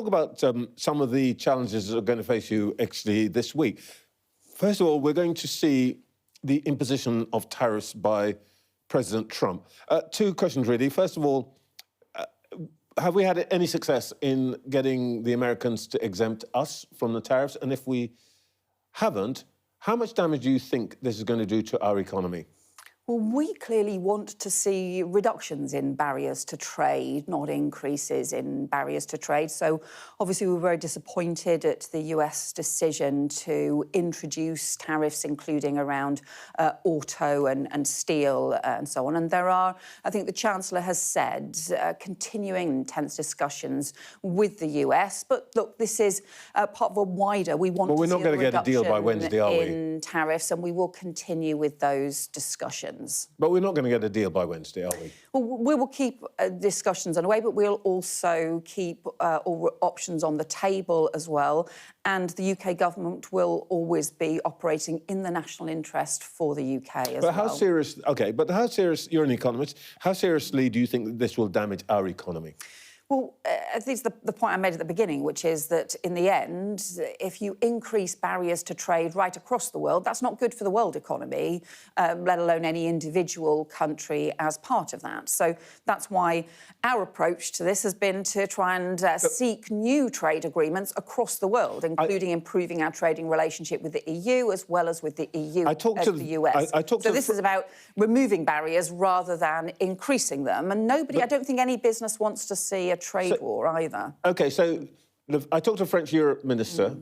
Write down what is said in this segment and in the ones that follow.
Talk about some of the challenges that are going to face you actually this week. First of all, we're going to see the imposition of tariffs by President Trump. Two questions, really. First of all, have we had any success in getting the Americans to exempt us from the tariffs? And if we haven't, how much damage do you think this is going to do to our economy? Well, we clearly want to see reductions in barriers to trade, not increases in barriers to trade. So, obviously, we were very disappointed at the US decision to introduce tariffs, including around auto and steel and so on. And there are, I think the Chancellor has said, continuing intense discussions with the US. But look, this is part of a wider, we want to see we're not going to get a deal by Wednesday, are we? In tariffs, and we will continue with those discussions. But we're not going to get a deal by Wednesday, are we? Well, we will keep discussions underway, but we'll also keep all options on the table as well. And the UK government will always be operating in the national interest for the UK as well. But how serious... OK, but how serious... You're an economist. How seriously do you think that this will damage our economy? Well, I think it's the point I made at the beginning, which is that in the end, if you increase barriers to trade right across the world, that's not good for the world economy, let alone any individual country as part of that. So that's why our approach to this has been to try and seek new trade agreements across the world, including improving our trading relationship with the EU as well as with the EU and the US. So this is about removing barriers rather than increasing them. And nobody, I don't think any business wants to see a trade war either. OK, so I talked to a French Europe minister,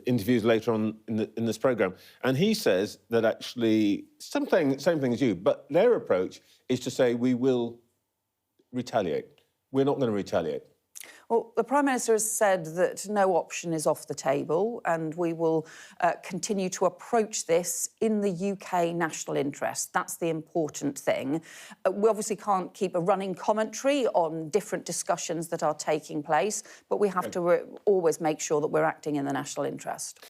interviews later on in this programme, and he says that actually, same thing as you, but their approach is to say we will retaliate. We're not going to retaliate. Well, the Prime Minister has said that no option is off the table and we will continue to approach this in the UK national interest. That's the important thing. We obviously can't keep a running commentary on different discussions that are taking place, but we have to always make sure that we're acting in the national interest.